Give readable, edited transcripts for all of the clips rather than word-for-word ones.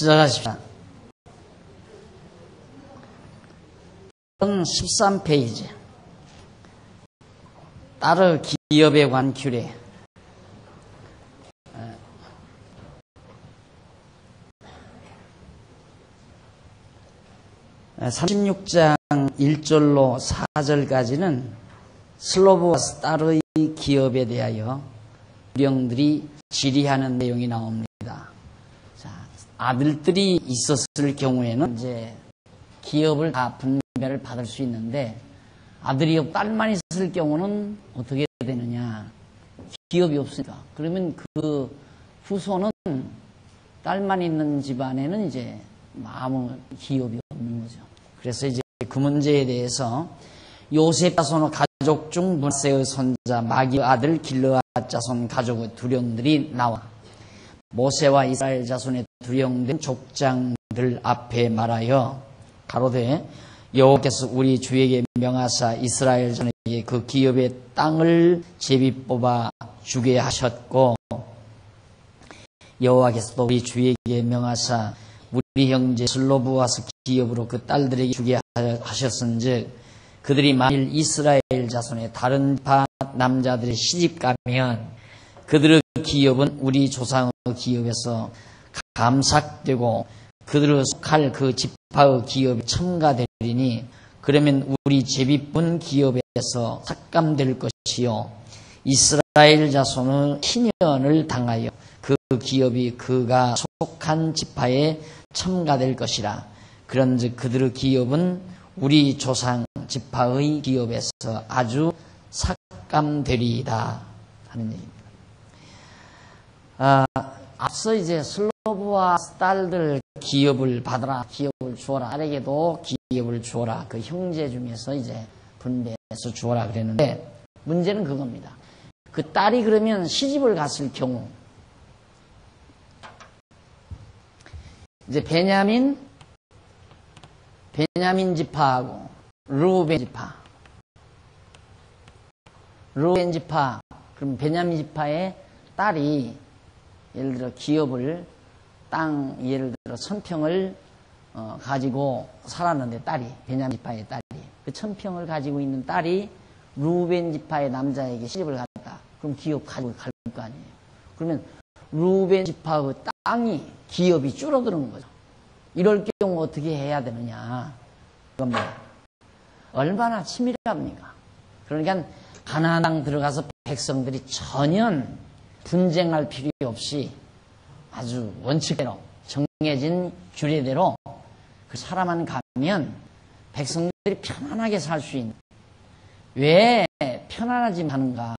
시작하십시다. 13페이지. 따르 기업에 관한 규례. 36장 1절로 4절까지는 슬로브와 스타르의 기업에 대하여 유령들이 질의하는 내용이 나옵니다. 자, 아들들이 있었을 경우에는 이제 기업을 다 분배를 받을 수 있는데 아들이 없고 딸만 있을 경우는 어떻게 되느냐? 기업이 없으니까. 그러면 그 후손은 딸만 있는 집안에는 이제 아무 기업이 없는 거죠. 그래서 이제 그 문제에 대해서 요셉 자손의 가족 중 문하세의 손자 마기의 아들 길르앗 자손 가족의 두령들이 나와 모세와 이스라엘 자손의 두령된 족장들 앞에 말하여 가로되 여호와께서 우리 주에게 명하사 이스라엘 자손에게 그 기업의 땅을 제비 뽑아 주게 하셨고 여호와께서도 우리 주에게 명하사 우리 형제 슬로브와 기업으로 그 딸들에게 주게 하셨은즉 그들이 만일 이스라엘 자손의 다른 파 남자들의 시집가면 그들의 기업은 우리 조상의 기업에서 감삭되고 그들의 속할 그 지파의 기업에 첨가되리니 그러면 우리 제비뿐 기업에서 삭감될 것이요 이스라엘 자손의 희년을 당하여 그 기업이 그가 속한 지파에 첨가될 것이라. 그런즉 그들의 기업은 우리 조상 지파의 기업에서 아주 삭감되리이다 하는 얘기입니다. 앞서 이제 슬로브와 딸들 기업을 받아라, 기업을 주어라, 딸에게도 기업을 주어라, 그 형제 중에서 이제 분배해서 주어라 그랬는데 문제는 그겁니다. 그 딸이 그러면 시집을 갔을 경우 이제 베냐민 지파하고 르우벤 지파, 그럼 베냐민 지파의 딸이 예를 들어 기업을 땅 예를 들어 1000평을 가지고 살았는데 딸이 베냐민 지파의 딸이 그 1000평을 가지고 있는 딸이 르우벤 지파의 남자에게 시집을 갔다. 그럼 기업 가지고 갈 거 아니에요. 그러면 르우벤 지파의 땅이 기업이 줄어드는 거죠. 이럴 경우 어떻게 해야 되느냐? 그건 얼마나 치밀합니까? 그러니까 가나안 땅 들어가서 백성들이 전혀 분쟁할 필요 없이 아주 원칙대로 정해진 규례대로 그 사람만 가면 백성들이 편안하게 살 수 있는. 왜 편안하지 않은가?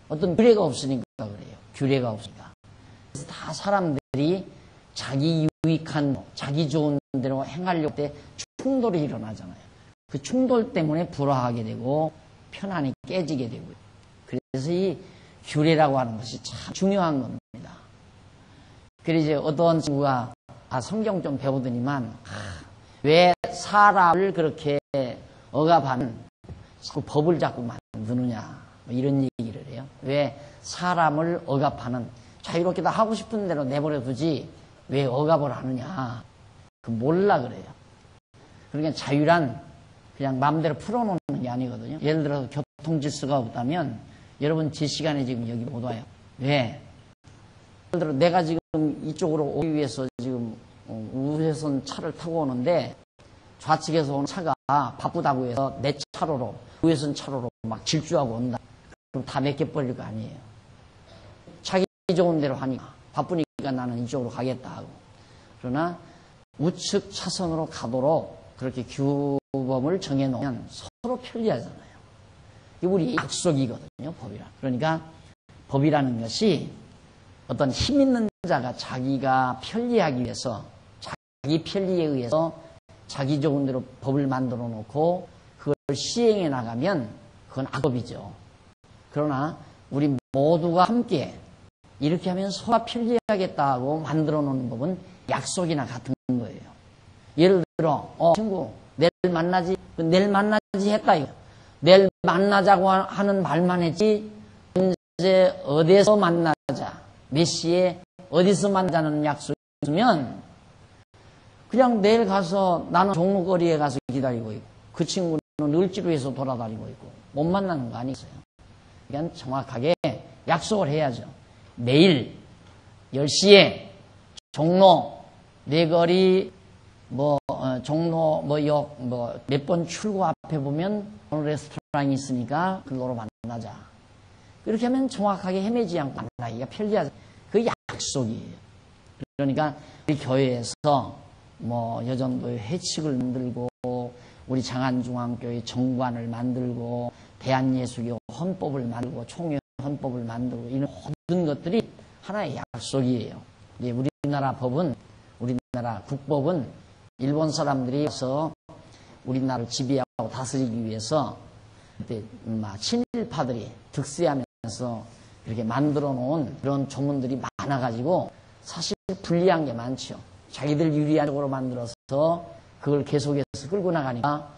어떤 규례가 없으니까 그래요. 규례가 없으니까. 그래서 다 사람들이 자기 유익한, 자기 좋은 대로 행하려고 때 충돌이 일어나잖아요. 그 충돌 때문에 불화하게 되고 편안히 깨지게 되고요. 그래서 이 규례라고 하는 것이 참 중요한 겁니다. 그래서 이제 어떤 친구가 성경 좀 배우더니만 왜 사람을 그렇게 억압하는 그 법을 자꾸 만드느냐 이런 얘기를 해요. 왜 사람을 억압하는 자유롭게 다 하고 싶은 대로 내버려 두지 왜 억압을 하느냐. 그 몰라 그래요. 그러니까 자유란 그냥 마음대로 풀어놓는 게 아니거든요. 예를 들어서 교통질서가 없다면 여러분 제 시간에 지금 여기 못 와요. 왜? 예를 들어 내가 지금 이쪽으로 오기 위해서 지금 우회선 차를 타고 오는데 좌측에서 오는 차가 바쁘다고 해서 내 차로로 우회선 차로로 막 질주하고 온다. 그럼 다 맥혀버릴 거 아니에요. 자기 좋은 대로 하니까 바쁘니까 나는 이쪽으로 가겠다 하고. 그러나 우측 차선으로 가도록 그렇게 규범을 정해놓으면 서로 편리하잖아요. 이게 우리 약속이거든요. 법이란. 그러니까 법이라는 것이 어떤 힘 있는 자가 자기가 편리하기 위해서 자기 편리에 의해서 자기 좋은 대로 법을 만들어 놓고 그걸 시행해 나가면 그건 악법이죠. 그러나 우리 모두가 함께 이렇게 하면 서로 편리하겠다고 만들어 놓는 법은 약속이나 같은 거예요. 예를 들어 친구 내일 만나지 했다 이거. 내일 만나자고 하는 말만 했지 언제 어디서 만나자 몇 시에 어디서 만나자는 약속이 있으면 그냥 내일 가서 나는 종로거리에 가서 기다리고 있고 그 친구는 을지로에서 돌아다니고 있고 못 만나는 거 아니겠어요? 그러니까 정확하게 약속을 해야죠. 내일 10시에 종로 내거리 종로 역 몇 번 출구 앞에 보면 어느 레스토랑이 있으니까 그걸로 만나자. 이렇게 하면 정확하게 헤매지 않고 만나기가 편리하죠. 그 약속이에요. 그러니까 우리 교회에서 여전도의 회칙을 만들고 우리 장안중앙교회 정관을 만들고 대한예수교 헌법을 만들고 총회 헌법을 만들고 이런 모든 것들이 하나의 약속이에요. 우리나라 법은 우리나라 국법은 일본 사람들이 와서 우리나라를 지배하고 다스리기 위해서 그때 친일파들이 득세하면서 이렇게 만들어 놓은 그런 조문들이 많아가지고 사실 불리한 게 많죠. 자기들 유리한 쪽으로 만들어서 그걸 계속해서 끌고 나가니까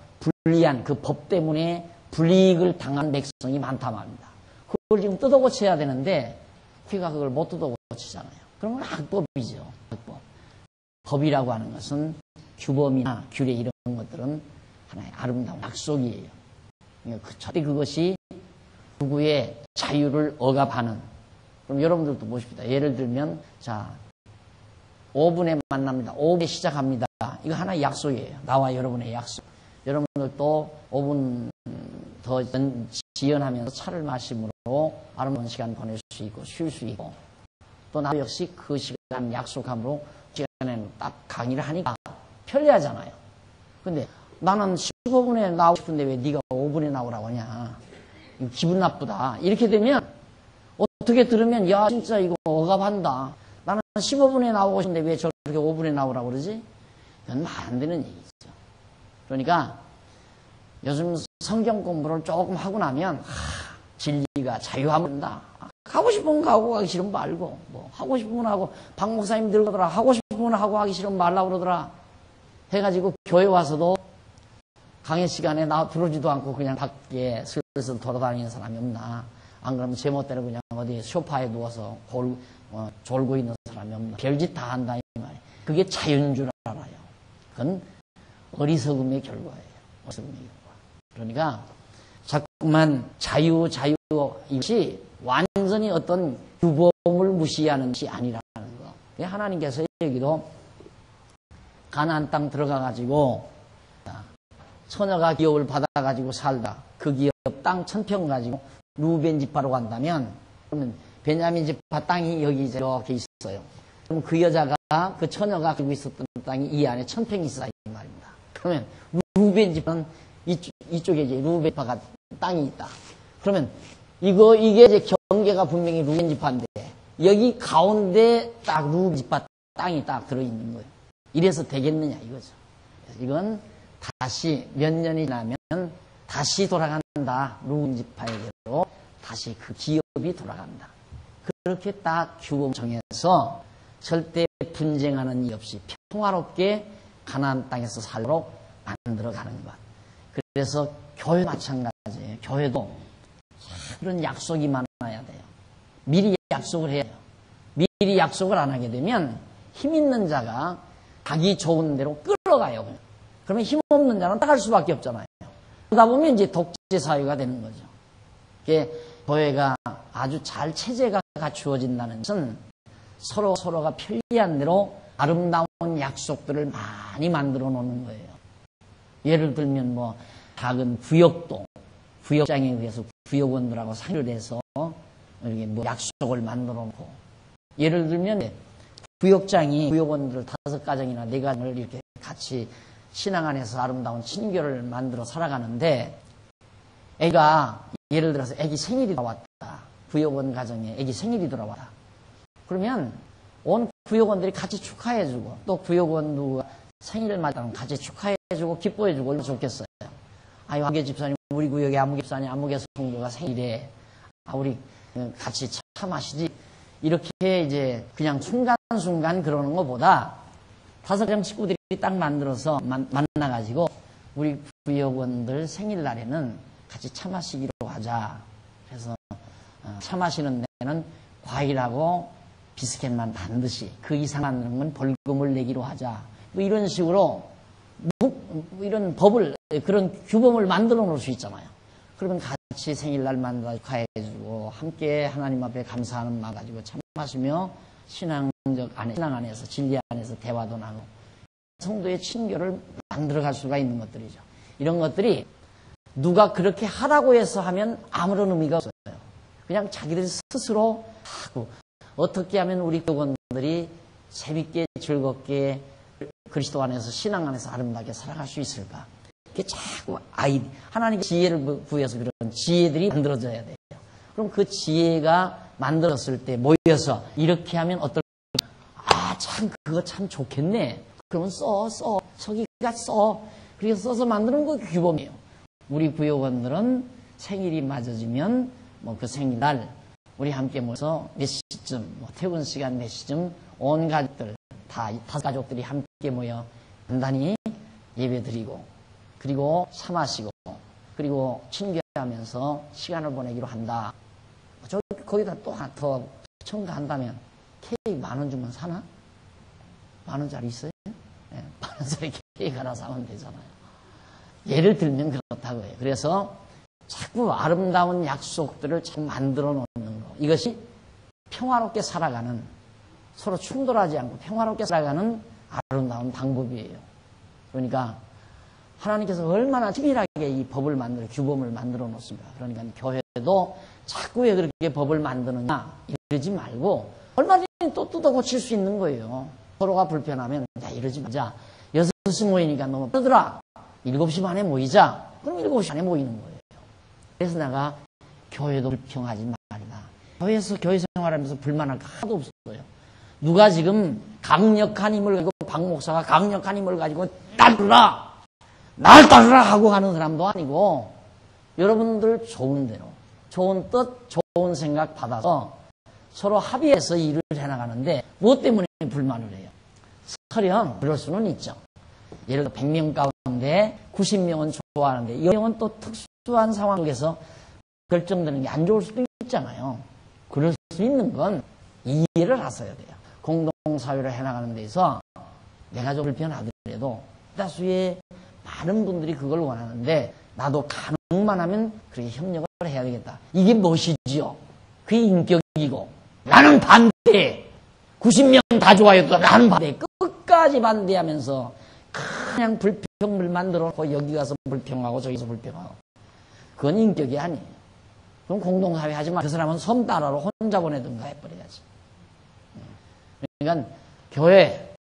불리한 그 법 때문에 불이익을 당한 백성이 많다 말입니다. 그걸 지금 뜯어고쳐야 되는데 우리가 그걸 못 뜯어고치잖아요. 그러면 악법이죠. 악법. 법이라고 하는 것은 규범이나 규례 이런 것들은 하나의 아름다운 약속이에요. 그것이 누구의 자유를 억압하는. 그럼 여러분들도 보십시다. 예를 들면 5분에 만납니다. 5분에 시작합니다. 이거 하나의 약속이에요. 나와 여러분의 약속. 여러분들도 5분 더 지연하면서 차를 마심으로 아름다운 시간 보낼 수 있고 쉴 수 있고 또 나 역시 그 시간 약속함으로 시간에는 딱 강의를 하니까 편리하잖아요. 근데 나는 15분에 나오고 싶은데 왜 네가 5분에 나오라고 하냐. 기분 나쁘다. 이렇게 되면 어떻게 들으면 야 진짜 이거 억압한다. 나는 15분에 나오고 싶은데 왜 저렇게 5분에 나오라고 그러지? 이건 말 안 되는 얘기죠. 그러니까 요즘 성경 공부를 조금 하고 나면 진리가 자유하면다. 가고 싶으면 가고 가기 싫으면 말고 하고 싶으면 하고 박 목사님 들거더라. 하고 싶으면 하고 하기 싫으면 말라고 그러더라. 해가지고 교회 와서도 강의 시간에 들어오지도 않고 그냥 밖에 슬슬 돌아다니는 사람이 없나. 안 그러면 제멋대로 그냥 어디 소파에 누워서 졸고 있는 사람이 없나. 별짓 다 한다 이 말이에요. 그게 자유인 줄 알아요. 그건 어리석음의 결과예요. 어리석음의 결과. 그러니까 자꾸만 자유 이것이 완전히 어떤 규범을 무시하는 것이 아니라는 거. 하나님께서 여기도 가나안 땅 들어가가지고 처녀가 기업을 받아가지고 살다 그 기업 땅 1000평 가지고 루벤 지파로 간다면 그러면 베냐민 지파 땅이 여기 이렇게 있어요. 그럼 그 여자가 그 처녀가 가지고 있었던 땅이 이 안에 1000평이 있어 이 말입니다. 그러면 루벤 지파는 이쪽에 이제 루벤 지파가 땅이 있다. 그러면 이게 이제 경계가 분명히 루벤 지파인데 여기 가운데 딱 루벤 지파 땅이 딱 들어있는 거예요. 이래서 되겠느냐 이거죠. 이건 다시 몇 년이 지나면 다시 돌아간다. 루벤 지파에게로 다시 그 기업이 돌아간다. 그렇게 딱 규범 정해서 절대 분쟁하는 일 없이 평화롭게 가나안 땅에서 살도록 만들어가는 것. 그래서 교회 마찬가지예요. 교회도 그런 약속이 많아야 돼요. 미리 약속을 해야 돼요. 미리 약속을 안 하게 되면 힘 있는 자가 자기 좋은 대로 끌어가요. 그러면 힘 없는 자는 따갈 수밖에 없잖아요. 그러다 보면 이제 독재 사회가 되는 거죠. 이게 교회가 아주 잘 체제가 갖추어진다는 것은 서로가 편리한 대로 아름다운 약속들을 많이 만들어 놓는 거예요. 예를 들면 작은 구역도 구역장에 의해서 구역원들하고 상의를 해서 이렇게 약속을 만들어 놓고 예를 들면 구역장이 구역원들 5가정이나 4가정을 이렇게 같이 신앙 안에서 아름다운 친교를 만들어 살아가는데 애가 예를 들어서 애기 생일이 돌아왔다. 구역원 가정에 애기 생일이 돌아왔다. 그러면 온 구역원들이 같이 축하해주고 또 구역원 누가 생일을 맞으면 같이 축하해주고 기뻐해주고 얼마나 좋겠어요. 아유 아무개 집사님 우리 구역에 아무개 집사님 아무개 성도가 생일에 우리 같이 차 마시지 이렇게 이제 그냥 순간순간 그러는 것보다 5가정 식구들이 딱 만들어서 만나가지고 우리 구역원들 생일날에는 같이 차 마시기로 하자. 그래서 차 마시는 데는 과일하고 비스켓만 반드시 그 이상 만드는 건 벌금을 내기로 하자. 뭐 이런 식으로 이런 법을, 그런 규범을 만들어 놓을 수 있잖아요. 그러면 같이 생일날 만나 축하해주고 함께 하나님 앞에 감사하는 마음 가지고 참 마시며 신앙 안에서 진리 안에서 대화도 나누고 성도의 친교를 만들어갈 수가 있는 것들이죠. 이런 것들이 누가 그렇게 하라고 해서 하면 아무런 의미가 없어요. 그냥 자기들 스스로 하고 어떻게 하면 우리 교건들이 재밌게 즐겁게 그리스도 안에서 신앙 안에서 아름답게 살아갈 수 있을까? 그게 자꾸 하나님께 지혜를 구해서 그런 지혜들이 만들어져야 돼요. 그럼 그 지혜가 만들었을 때 모여서 이렇게 하면 참 그거 참 좋겠네. 그러면 서기가 써. 그래서 써서 만드는 거 규범이에요. 우리 구역원들은 생일이 맞아지면 그 생일날 우리 함께 모여서 몇 시쯤 퇴근 시간 몇 시쯤 온 가족들 다섯 가족들이 함께 모여 간단히 예배드리고 그리고 차 마시고 그리고 친교하면서 시간을 보내기로 한다. 거기다 또 하나 더 첨가한다면 케이크 10,000원 주면 사나? 10,000원짜리 있어요? 네, 10,000원짜리 케이크 하나 사면 되잖아요. 예를 들면 그렇다고요. 그래서 자꾸 아름다운 약속들을 자꾸 만들어 놓는 거. 이것이 평화롭게 살아가는, 서로 충돌하지 않고 평화롭게 살아가는 아름다운 방법이에요. 그러니까 하나님께서 얼마나 치밀하게 이 법을 규범을 만들어 놓습니다. 그러니까 교회도 자꾸 왜 그렇게 법을 만드느냐 이러지 말고 얼마든지 또 뜯어 고칠 수 있는 거예요. 서로가 불편하면 야 이러지 마자. 6시 모이니까 너무 그러더라. 7시 반에 모이자. 그럼 7시 반에 모이는 거예요. 그래서 내가 교회도 불평하지 말이다. 교회에서 교회 생활하면서 불만할 거 하나도 없어요. 누가 지금 강력한 힘을 가지고 박 목사가 강력한 힘을 가지고 날 따르라 하고 가는 사람도 아니고 여러분들 좋은 대로 좋은 뜻 좋은 생각 받아서 서로 합의해서 일을 해나가는데 무엇 때문에 불만을 해요? 설령 그럴 수는 있죠. 예를 들어 100명 가운데 90명은 좋아하는데 10명은 또 특수한 상황 속에서 결정되는 게 안 좋을 수도 있잖아요. 그럴 수 있는 건 이해를 하셔야 돼요. 공동사회를 해나가는 데서 내가 좀 불편하더라도 다수의 많은 분들이 그걸 원하는데 나도 가능만 하면 그렇게 협력을 해야 되겠다. 이게 무엇이지요? 그게 인격이고 나는 반대. 90명 다 좋아해도 나는 반대. 끝까지 반대하면서 그냥 불평을 만들어 놓고 여기 가서 불평하고 저기서 불평하고 그건 인격이 아니에요. 그럼 공동사회 하지 마. 그 사람은 섬 따라로 혼자 보내든가 해버려야지. 그러니까 교회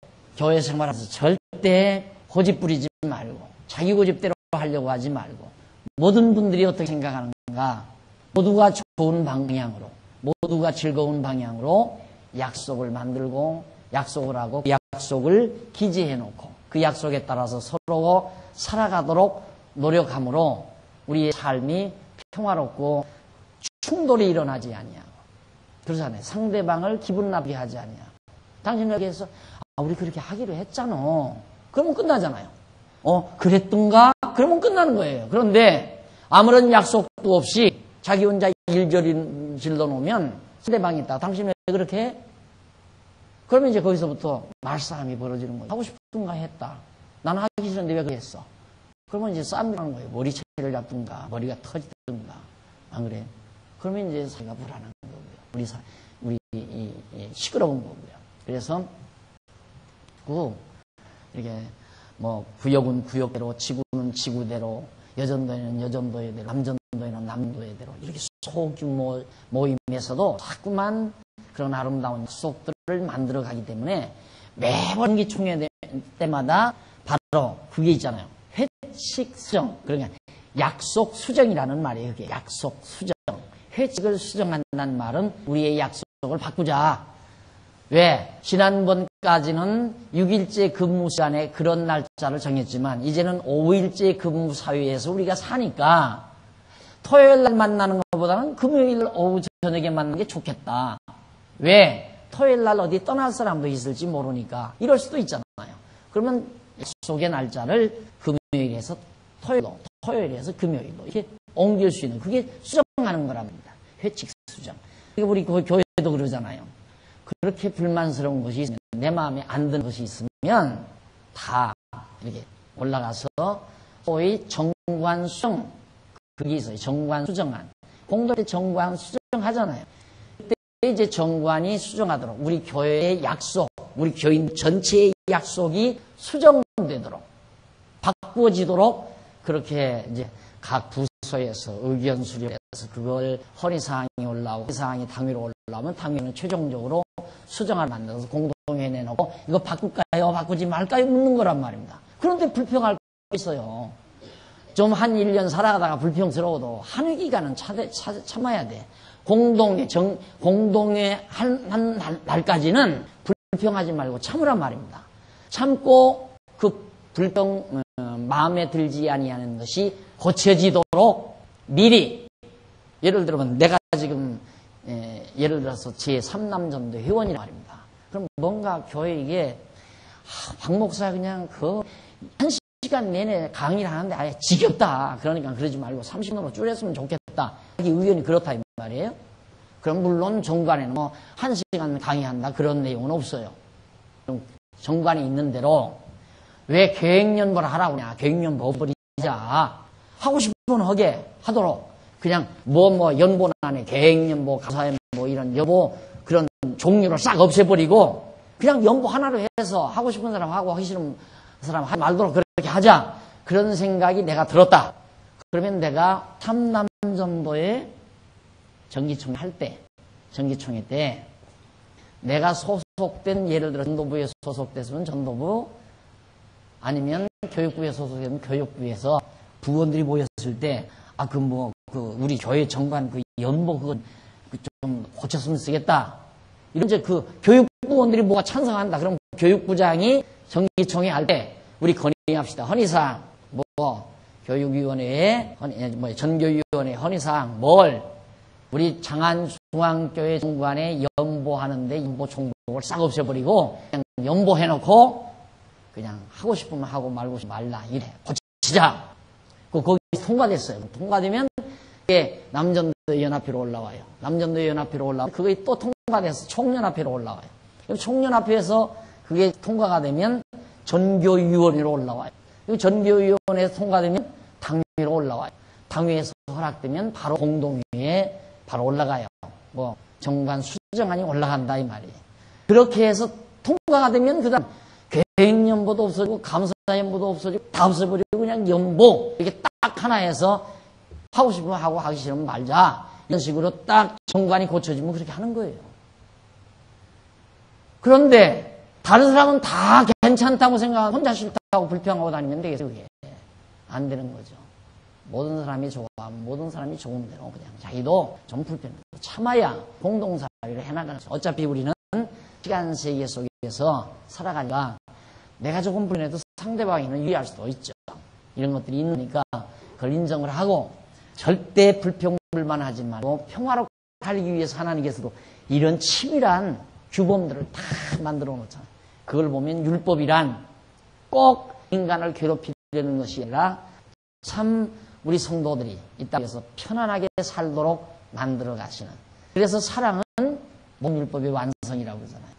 생활에서 절대 고집 부리지 말고 자기 고집대로 하려고 하지 말고 모든 분들이 어떻게 생각하는가 모두가 좋은 방향으로 모두가 즐거운 방향으로 약속을 만들고 약속을 하고 그 약속을 기재해 놓고 그 약속에 따라서 서로 살아가도록 노력함으로 우리의 삶이 평화롭고 충돌이 일어나지 아니하고 그러잖아요. 상대방을 기분 나쁘게 하지 아니하고 당신 여기에서 우리 그렇게 하기로 했잖아. 그러면 끝나잖아요. 그랬던가? 그러면 끝나는 거예요. 그런데 아무런 약속도 없이 자기 혼자 일절질러 놓으면 상대방이 있다. 당신 왜 그렇게 해? 그러면 이제 거기서부터 말싸움이 벌어지는 거예요. 하고 싶은가 했다. 나는 하기 싫은데 왜 그랬어? 그러면 이제 싸움이 나는 거예요. 머리채를 잡든가 머리가 터지든가 안 그래요? 그러면 이제 사이가 불안한 거고요. 우리 시끄러운 거고요. 그래서 이렇게 구역은 구역대로 지구는 지구대로 여전도에는 여전도의대로 남전도에는 남도의대로 이렇게 소규모 모임에서도 자꾸만 그런 아름다운 약속들을 만들어 가기 때문에 매번 기총회 때마다 바로 그게 있잖아요. 회칙 수정. 그러니까 약속 수정이라는 말이에요. 그게 약속 수정. 회칙을 수정한다는 말은 우리의 약속을 바꾸자. 왜? 지난번까지는 6일째 근무 시간에 그런 날짜를 정했지만 이제는 5일째 근무 사회에서 우리가 사니까 토요일 날 만나는 것보다는 금요일 오후 저녁에 만나는 게 좋겠다. 왜? 토요일 날 어디 떠날 사람도 있을지 모르니까 이럴 수도 있잖아요. 그러면 약속의 날짜를 금요일에서 토요일로, 토요일에서 금요일로 이렇게 옮길 수 있는 그게 수정하는 거랍니다. 회칙 수정. 그러니까 우리 교회도 그러잖아요. 그렇게 불만스러운 것이 있으면 내 마음에 안 드는 것이 있으면 다 이렇게 올라가서 소위 정관 수정, 그게 있어요. 정관 수정안. 공동체 정관 수정하잖아요. 그때 이제 정관이 수정하도록 우리 교회의 약속, 우리 교인 전체의 약속이 수정되도록 바꾸어지도록 그렇게 이제 각 부서에서 의견 수렴해서 그걸 헌의사항이 올라오고 헌의사항이 당위로 올라오면 당위는 최종적으로 수정을 만들어서 공동회의에 내놓고 이거 바꿀까요? 바꾸지 말까요? 묻는 거란 말입니다. 그런데 불평할 거 있어요. 좀 한 1년 살아가다가 불평스러워도 한 기간은 참아야 돼. 공동회 한 날까지는 불평하지 말고 참으란 말입니다. 참고 그 불평 마음에 들지 아니하는 것이 고쳐지도록 미리 예를 들면 내가 지금 예를 들어서 제3남전도 회원이란 말입니다. 그럼 뭔가 교회에 박 목사 그냥 그 한 시간 내내 강의를 하는데 아예 지겹다. 그러니까 그러지 말고 30분으로 줄였으면 좋겠다. 이 의견이 그렇다 이 말이에요. 그럼 물론 정관에는 뭐 1시간 강의한다 그런 내용은 없어요. 정관에 있는 대로 왜 계획연보를 하라고 하냐. 계획연보 버리자. 하고 싶으면 하게 하도록 그냥 연본 안에 계획연보, 감사연보 이런 여보 그런 종류를 싹 없애버리고 그냥 연보 하나로 해서 하고 싶은 사람 하고 하기 싫은 사람 하지 말도록 그렇게 하자. 그런 생각이 내가 들었다. 그러면 내가 탐남전도에 정기총회 때 내가 소속된 예를 들어 전도부에 소속됐으면 전도부 아니면 교육부에 소속되면 교육부에서 부원들이 모였을 때 우리 교회 정관 그 연보 그건 좀 고쳤으면 쓰겠다. 이런 이제 그 교육부원들이 뭐가 찬성한다. 그럼 교육부장이 정기총회 할 때 우리 건의합시다. 헌의사항 교육위원회에 전교위원회 헌의사항 우리 장안중앙교회 정관에 연보하는데 연보 총목을 싹 없애버리고 그냥 연보해놓고 그냥 하고 싶으면 하고 말고 싶으면 말라 이래 고치자. 거기 통과됐어요. 통과되면 그게 남전도연합회로 올라와요. 남전도연합회로 올라오면 그게 또 통과돼서 총연합회로 올라와요. 총연합회에서 그게 통과가 되면 전교위원회로 올라와요. 전교위원회에서 통과되면 당회로 올라와요. 당회에서 허락되면 바로 공동회에 바로 올라가요. 정관 수정안이 올라간다 이 말이에요. 그렇게 해서 통과가 되면 그다음 계획연보도 없어지고 감사연보도 없어지고 다 없어버리고 그냥 연보 이렇게 딱 하나 해서 하고 싶으면 하고 하기 싫으면 말자. 이런 식으로 딱 정관이 고쳐지면 그렇게 하는 거예요. 그런데 다른 사람은 다 괜찮다고 생각하고 혼자 싫다고 불평하고 다니면 되겠어요. 그게 안 되는 거죠. 모든 사람이 좋아하면 모든 사람이 좋은 대로 그냥 자기도 좀 불편해도 참아야 공동사회를 해나가는 거죠. 어차피 우리는 시간 세계 속에서 살아가니까 내가 조금 불편해도 상대방이는 유의할 수도 있죠. 이런 것들이 있으니까 그걸 인정을 하고 절대 불평불만하지 말고 평화롭게 살기 위해서 하나님께서도 이런 치밀한 규범들을 다 만들어 놓잖아요. 그걸 보면 율법이란 꼭 인간을 괴롭히려는 것이 아니라 참 우리 성도들이 이 땅에서 편안하게 살도록 만들어 가시는. 그래서 사랑은 모든 율법의 완성이라고 그러잖아요.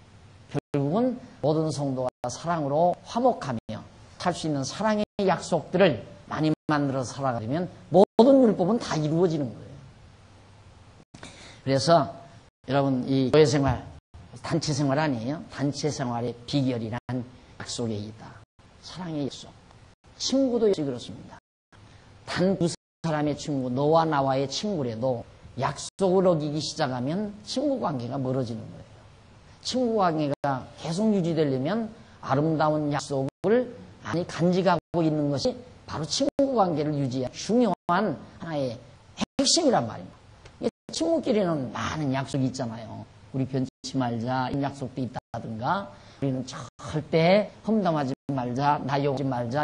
결국은 모든 성도가 사랑으로 화목하며 살 수 있는 사랑의 약속들을 많이 만들어서 살아가면 모든 율법은 다 이루어지는 거예요. 그래서 여러분 이 교회 생활, 단체 생활 아니에요? 단체 생활의 비결이란 약속에 있다. 사랑의 약속. 친구도 역시 그렇습니다. 단 두 사람의 친구, 너와 나와의 친구라도 약속을 어기기 시작하면 친구 관계가 멀어지는 거예요. 친구 관계가 계속 유지되려면 아름다운 약속을 많이 간직하고 있는 것이 바로 친구 관계를 유지하는 중요한 하나의 핵심이란 말입니다. 친구끼리는 많은 약속이 있잖아요. 우리 변치 말자 이런 약속도 있다든가 우리는 절대 험담하지 말자, 나 욕하지 말자,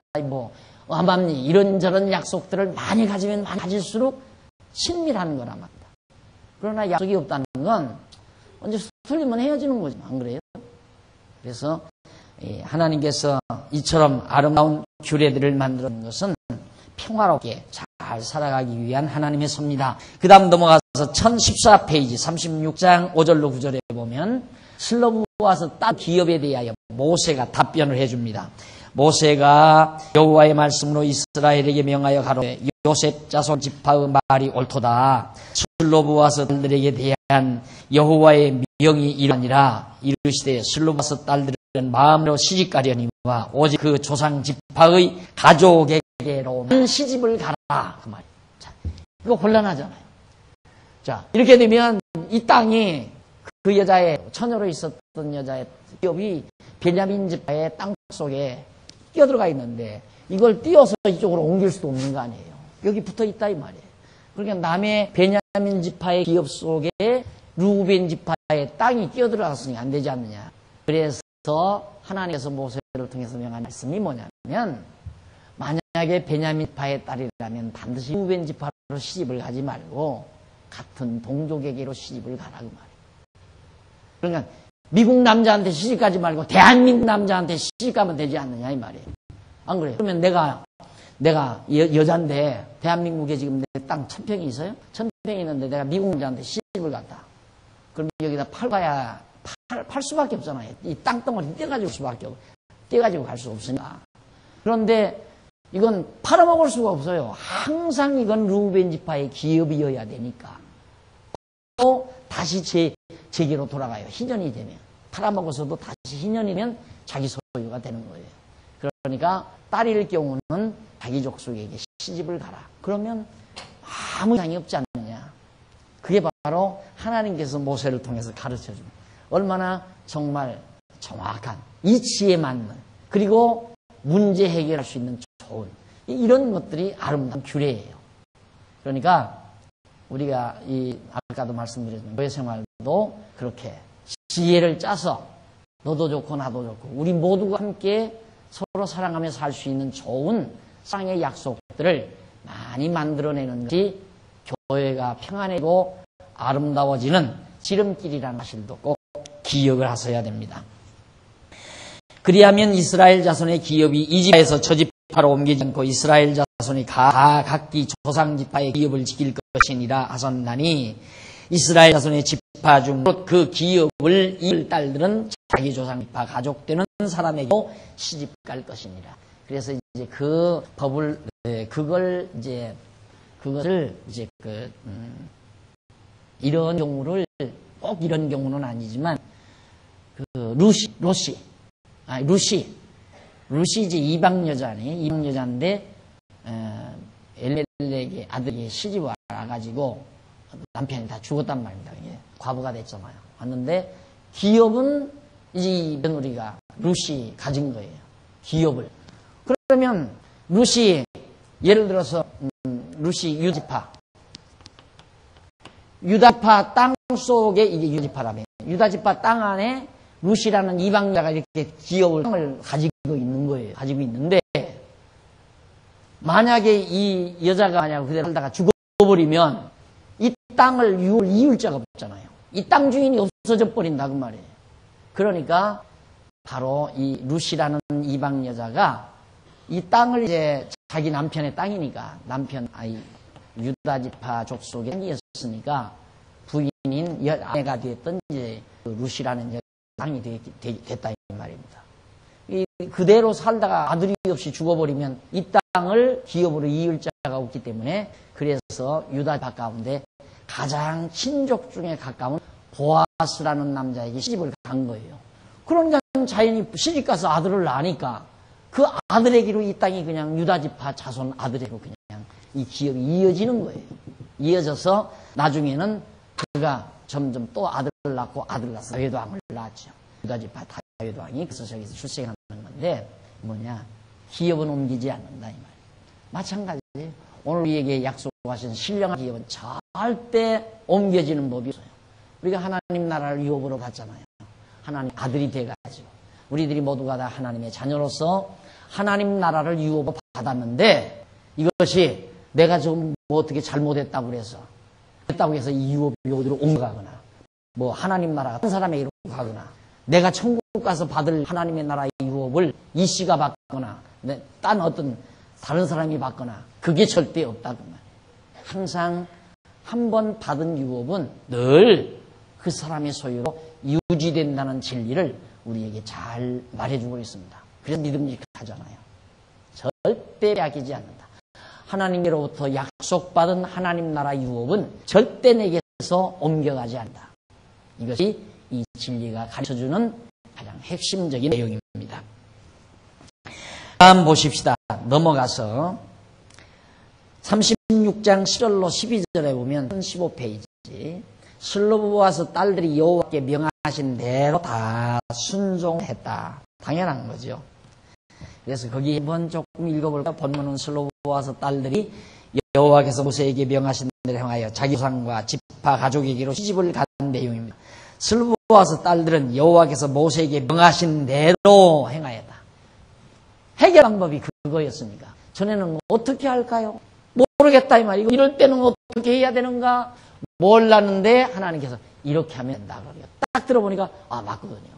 암암리 이런저런 약속들을 많이 가지면 많이 가질수록 친밀한 거란 말입니다. 그러나 약속이 없다는 건 언제 틀리면 헤어지는 거죠. 안 그래요? 그래서 하나님께서 이처럼 아름다운 규례들을 만드는 것은 평화롭게 잘 살아가기 위한 하나님의 섭니다. 그 다음 넘어가서 1014페이지 36장 5절로 9절에 보면 슬로브 와서 딴 기업에 대하여 모세가 답변을 해줍니다. 모세가 여호와의 말씀으로 이스라엘에게 명하여 가로되 요셉 자손 지파의 말이 옳도다. 슬로브와스 딸들에게 대한 여호와의 명이 이러하니라. 이르시되 슬로브와스 딸들은 마음으로 시집가려니와 오직 그 조상 지파의 가족에게로만 시집을 가라. 그 말이에요. 자, 이거 곤란하잖아요. 자, 이렇게 되면 이 땅이 그 여자의 처녀로 있었던 여자의 기업이 베냐민 지파의 땅 속에 뛰어들어가 있는데 이걸 띄어서 이쪽으로 옮길 수도 없는 거 아니에요. 여기 붙어 있다 이 말이에요. 그러니까 남의 베냐민 지파의 기업 속에 루벤 지파의 땅이 뛰어들어갔으니 안 되지 않느냐. 그래서 하나님께서 모세를 통해서 명한 말씀이 뭐냐면 만약에 베냐민 지파의 딸이라면 반드시 루벤 지파로 시집을 가지 말고 같은 동족에게로 시집을 가라 그 말이에요. 그러니까 미국 남자한테 시집 가지 말고 대한민국 남자한테 시집 가면 되지 않느냐 이 말이에요. 안 그래요? 그러면 내가 여잔데 대한민국에 지금 내 땅 1000평이 있어요? 1000평이 있는데 내가 미국 남자한테 시집을 갔다. 그럼 여기다 팔 수밖에 없잖아요. 이 땅덩어리 떼가지고 갈 수 없으니까. 그런데 이건 팔아먹을 수가 없어요. 항상 이건 루벤 지파의 기업이어야 되니까. 또 다시 제게로 돌아가요. 희년이 되면. 팔아먹어서도 다시 희년이면 자기 소유가 되는 거예요. 그러니까 딸일 경우는 자기 족속에게 시집을 가라. 그러면 아무 이상이 없지 않느냐. 그게 바로 하나님께서 모세를 통해서 가르쳐줍니다. 얼마나 정말 정확한 이치에 맞는 그리고 문제 해결할 수 있는 좋은 이런 것들이 아름다운 규례예요. 그러니까 우리가 아까도 말씀드렸지만 교회 생활도 그렇게 지혜를 짜서 너도 좋고 나도 좋고 우리 모두가 함께 서로 사랑하며 살 수 있는 좋은 사랑의 약속들을 많이 만들어내는 것이 교회가 평안하고 아름다워지는 지름길이라는 사실도 꼭 기억을 하셔야 됩니다. 그리하면 이스라엘 자손의 기업이 이 지파에서 저 지파로 옮기지 않고 이스라엘 자손이 각기 조상 지파의 기업을 지킬 것이니라 하셨나니 이스라엘 자손의 지파 중 그 기업을 이을 딸들은 자기 조상 지파 가족되는 사람에게 시집 갈 것이니라. 그래서 이제 그 법을 그것을 이제 이런 경우를 꼭 이런 경우는 아니지만 루시 이제 이방 여자네. 이방 여자인데 엘멜렉의 아들이 시집 와가지고 남편이 다 죽었단 말입니다. 이게 과부가 됐잖아요. 왔는데 기업은 이제 며느리가 루시 가진 거예요. 기업을. 그러면 루시 예를 들어서 루시 유다지파 땅 속에 이게 유다지파라며. 유다지파 땅 안에 루시라는 이방자가 이렇게 기업을 땅을 가지고 있는 거예요. 가지고 있는데 만약에 이 여자가 만약 그대로 살다가 죽어버리면 이 땅을 이을 자가 없잖아요. 이 땅 주인이 없어져 버린다 그 말이에요. 그러니까 바로 이 루시라는 이방 여자가 이 땅을 이제 자기 남편의 땅이니까 유다지파 족속의 땅이었으니까 부인인 아내가 되었던 이제 루시라는 땅이 됐다 이 말입니다. 그대로 살다가 아들이 없이 죽어버리면 이 땅을 기업으로 이을 자가 없기 때문에 그래서 유다지파 가운데 가장 친족 중에 가까운 보아스라는 남자에게 시집을 간 거예요. 그러니까 자연히 시집가서 아들을 낳으니까 그 아들에게로 이 땅이 그냥 유다지파 자손 아들에게로 그냥 이 기업이 이어지는 거예요. 이어져서 나중에는 그가 점점 또 아들을 낳고 아들을 낳아서 다윗왕을 낳았죠. 유다지파 다윗왕이 그래서 저기서 출생하는 건데 기업은 옮기지 않는다 이 말이에요. 마찬가지예요. 오늘 우리에게 약속하신 신령한 기업은 절대 옮겨지는 법이 없어요. 우리가 하나님 나라를 유업으로 받잖아요. 하나님 아들이 돼가지고 우리들이 모두가 다 하나님의 자녀로서 하나님 나라를 유업으로 받았는데 이것이 내가 좀 어떻게 잘못했다고 해서 이 유업이 어디로 옮겨가거나 하나님 나라가 한 사람에게로 가거나 내가 천국 가서 받을 하나님의 나라의 유업을 이 씨가 받거나 딴 어떤 다른 사람이 받거나 그게 절대 없다고 말이에요. 항상 한 번 받은 유업은 늘 그 사람의 소유로 유지된다는 진리를 우리에게 잘 말해주고 있습니다. 그래서 믿음직한 하잖아요. 절대 빼앗기지 않는다. 하나님께로부터 약속받은 하나님 나라 유업은 절대 내게서 옮겨가지 않는다. 이것이 이 진리가 가르쳐주는 가장 핵심적인 내용입니다. 다음 보십시다. 넘어가서 36장 7절로 12절에 보면 15페이지 슬로보아스 딸들이 여호와께 명하신 대로 다 순종했다. 당연한 거죠. 그래서 거기 한번 조금 읽어볼까? 본문은 슬로보아스 딸들이 여호와께서 모세에게 명하신 대로 행하여 자기 조상과 지파 가족에게로 시집을 간 내용입니다. 슬로보아스 딸들은 여호와께서 모세에게 명하신 대로 행하였다. 해결 방법이 그거였습니까? 전에는 뭐 어떻게 할까요? 모르겠다 이 말이고 이럴 때는 어떻게 해야 되는가? 몰랐는데 하나님께서 이렇게 하면 된다. 딱 들어보니까 맞거든요.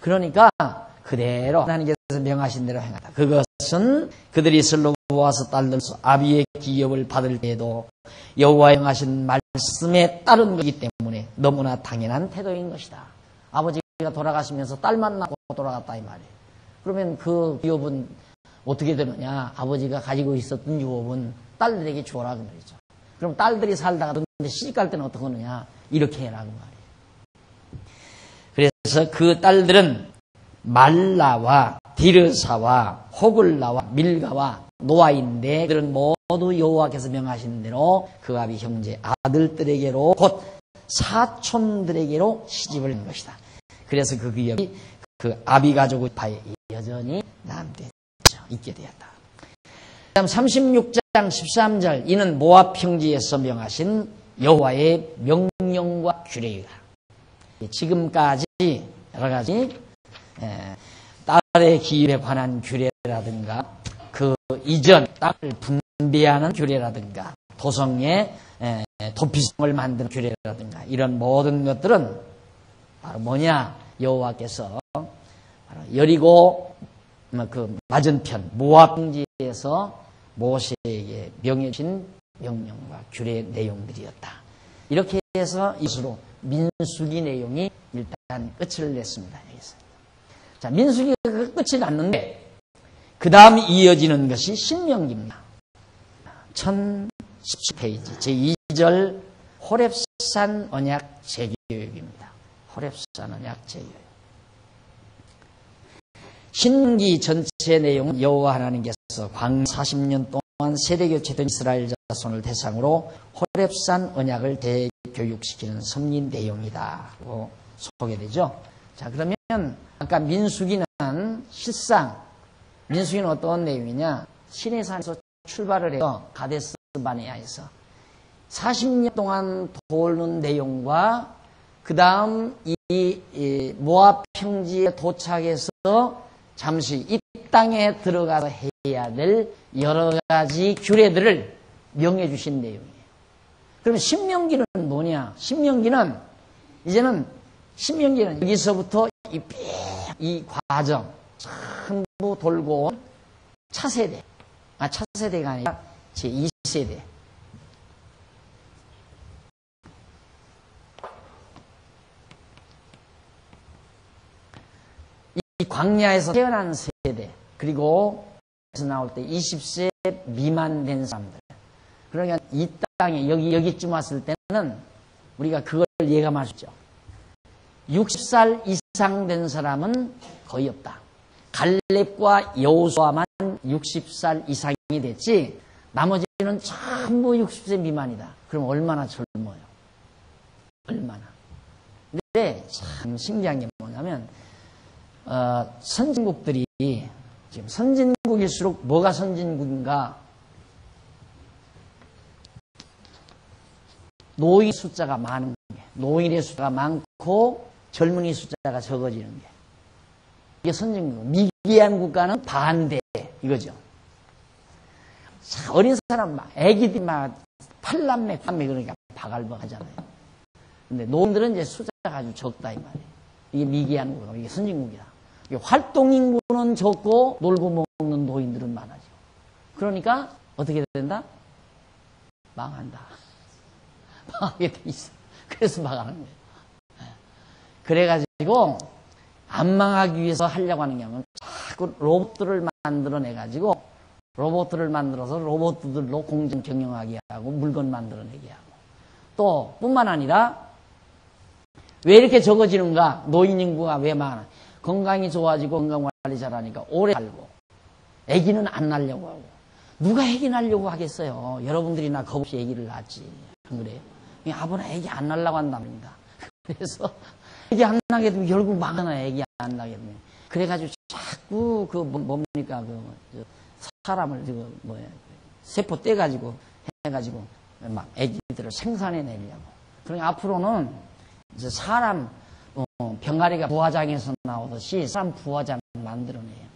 그러니까 그대로 하나님께서 명하신 대로 행하다. 그것은 그들이 슬로보아스 딸들로서 아비의 기업을 받을 때에도 여호와의 명하신 말씀에 따른 것이기 때문에 너무나 당연한 태도인 것이다. 아버지가 돌아가시면서 딸만 낳고 돌아갔다 이 말이에요. 그러면 그 유업은 어떻게 되느냐? 아버지가 가지고 있었던 유업은 딸들에게 주어라 그 말이죠. 그럼 딸들이 살다가 시집갈 때는 어떻게 하느냐? 이렇게 해라 그 말이에요. 그래서 그 딸들은 말라와 디르사와 호글라와 밀가와 노아인데 그들은 모두 여호와께서 명하신 대로 그 아비 형제 아들들에게로 곧 사촌들에게로 시집을 한 것이다. 그래서 그 기업이 그 아비 가족의 파에 여전히 남게 있게 되었다. 다음 36장 13절 이는 모압 평지에서 명하신 여호와의 명령과 규례이다. 지금까지 여러 가지 딸의 기업에 관한 규례라든가 그 이전 딸을 분배하는 규례라든가 도성의 도피성을 만드는 규례라든가 이런 모든 것들은 바로 뭐냐? 여호와께서 바로 여리고 그 맞은편 모압 평지에서 모세에게 명해진 명령과 규례 내용들이었다. 이렇게 해서 이수로 민수기 내용이 일단 끝을 냈습니다. 여기서. 자, 민수기가 끝이 났는데 그 다음 이어지는 것이 신명기입니다. 1017페이지 제2절 호렙산 언약 재교육입니다. 호렙산 언약 재교육. 신기 전체 내용은 여호와 하나님께서 광야 40년 동안 세대교체된 이스라엘 자손을 대상으로 호렙산 언약을 대교육시키는 섭리 내용이다고 소개되죠. 자, 그러면 아까 민수기는 실상 민수기는 어떤 내용이냐? 시내산에서 출발을 해서 가데스 바네아에서 40년 동안 도는 내용과 그 다음 이 모압 평지에 도착해서 잠시 이 땅에 들어가서 해야 될 여러 가지 규례들을 명해 주신 내용이에요. 그러면 신명기는 뭐냐? 신명기는 여기서부터 이 과정 전부 돌고 온 차세대, 차세대가 아니라 제2세대. 이 광야에서 태어난 세대, 그리고 에서 나올 때 20세 미만 된 사람들. 그러니까 이 땅에 여기쯤 왔을 때는 우리가 그걸 예감할 수 있죠. 60살 이상 된 사람은 거의 없다. 갈렙과 여호수아만 60살 이상이 됐지 나머지는 전부 60세 미만이다. 그럼 얼마나 젊어요? 얼마나. 근데 참 신기한 게 뭐냐면 선진국들이 지금 선진국일수록 뭐가 선진국인가? 노인 숫자가 많은 게, 노인의 숫자가 많고 젊은이 숫자가 적어지는 게 이게 선진국. 미개한 국가는 반대 이거죠. 어린 사람 막 애기들 막 팔남매 그러니까 바글바글하잖아요. 근데 노인들은 이제 숫자가 아주 적다 이 말이에요. 이게 미개한 국가, 이게 선진국이다. 활동 인구는 적고 놀고 먹는 노인들은 많아져. 그러니까 어떻게 된다? 망한다. 망하게 돼 있어. 그래서 망하는 거예요. 그래가지고 안 망하기 위해서 하려고 하는 게 아니라 자꾸 로봇들을 만들어내가지고 로봇들을 만들어서 로봇들로 공장 경영하게 하고 물건 만들어내게 하고 또 뿐만 아니라 왜 이렇게 적어지는가? 노인 인구가 왜 많아? 건강이 좋아지고 건강관리 잘하니까 오래 살고 아기는 안 낳으려고 하고 누가 아기 낳으려고 하겠어요? 여러분들이나 겁없이 아기를 낳지. 안 그래요? 아버는 아기 안 낳으려고 한단 말입니다. 그래서 아기 안 낳게 되면 결국 망하나 아기 안 낳게 되면 그래가지고 자꾸 그 뭡니까 그 사람을 세포 떼가지고 해가지고 막 아기들을 생산해내려고. 그러니까 앞으로는 이제 사람 병아리가 부화장에서 나오듯이 사람 부화장 만들어내요.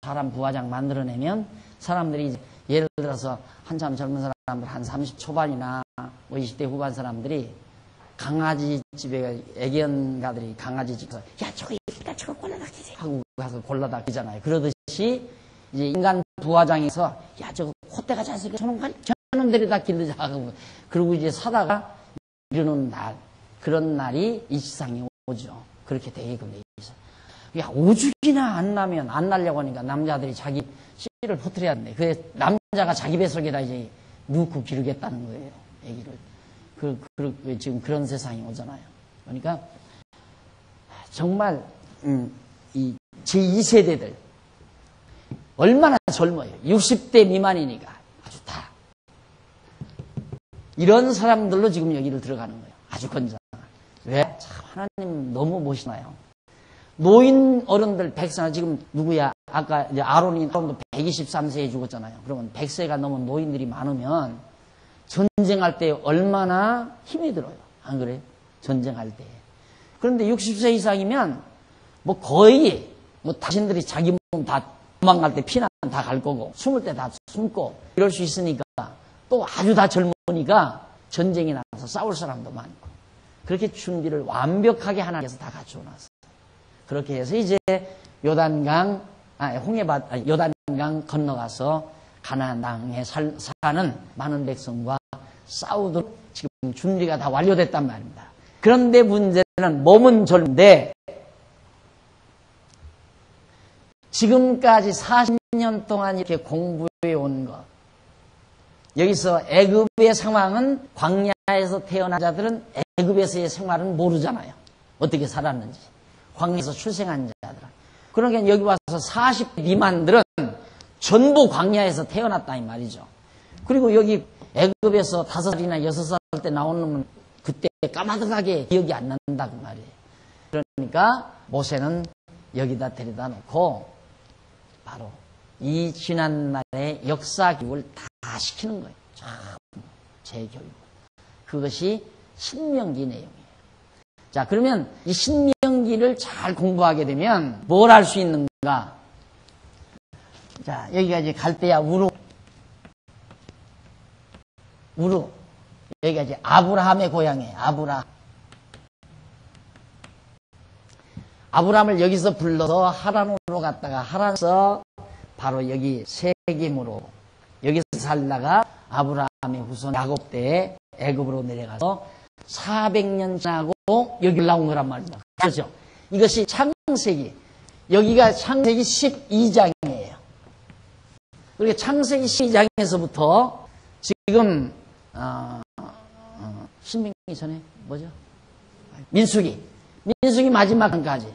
사람 부화장 만들어내면 사람들이 이제 예를 들어서 한참 젊은 사람들 한 30 초반이나 20대 후반 사람들이 강아지 집에 애견가들이 강아지 집에서 야 저거 예쁘다 저거 골라다 키지 하고 가서 골라다 키잖아요. 그러듯이 이제 인간 부화장에서 야 저거 콧대가 잘생겨 저놈들이 다 길르자 하고 그러고 이제 사다가 이러는 날 그런 날이 이 세상에 오죠. 그렇게 되게끔 돼 있어. 야 오죽이나 안 나면 안 날려고 하니까 남자들이 자기 씨를 퍼뜨려야 되는데 그 남자가 자기 뱃속에다 이제 넣고 기르겠다는 거예요. 애기를. 지금 그런 세상이 오잖아요. 그러니까 정말 이 제2세대들 얼마나 젊어요. 60대 미만이니까 아주 다 이런 사람들로 지금 여기를 들어가는 거예요. 아주 건장한. 왜? 참 하나님 너무 멋있나요? 노인 어른들 100세 지금 누구야? 아까 이제 아론도 123세에 죽었잖아요. 그러면 100세가 넘은 노인들이 많으면 전쟁할 때 얼마나 힘이 들어요. 안 그래요? 전쟁할 때. 그런데 60세 이상이면 뭐 거의 뭐 당신들이 자기 몸 다 도망갈 때 피난 다 갈 거고 숨을 때 다 숨고 이럴 수 있으니까 또 아주 다 젊으니까 전쟁이 나서 싸울 사람도 많고 그렇게 준비를 완벽하게 하나님께서 다 갖추어놨어요. 그렇게 해서 이제 요단강 건너가서 가나안 땅에 사는 많은 백성과 싸우도록 지금 준비가 다 완료됐단 말입니다. 그런데 문제는 몸은 젊은데 지금까지 40년 동안 이렇게 공부해 온 것. 여기서 애굽의 상황은 광야에서 태어난 자들은 애굽에서의 생활은 모르잖아요. 어떻게 살았는지. 광야에서 출생한 자들은. 그러니까 여기 와서 40 미만들은 전부 광야에서 태어났다 이 말이죠. 그리고 여기 애굽에서 5살이나 6살 때 나온 놈은 그때 까마득하게 기억이 안 난다 그 말이에요. 그러니까 모세는 여기다 데려다 놓고 바로 이 지난날의 역사 교육을 다 시키는 거예요. 재교육. 그것이 신명기 내용이에요. 자, 그러면 이 신명기를 잘 공부하게 되면 뭘 할 수 있는가? 자, 여기가 이제 갈대아 우루. 여기가 이제 아브라함의 고향이에요. 아브라함을 여기서 불러서 하란으로 갔다가 하란에서 바로 여기 세겜으로 여기서 살다가 아브라함의 후손 야곱 때에 애굽으로 내려가서 400년 지나고 여기 올라온 거란 말입니다. 그렇죠? 이것이 창세기. 여기가 창세기 12장이에요. 그러니까 창세기 12장에서부터 지금 신명기 전에 뭐죠? 민수기 마지막까지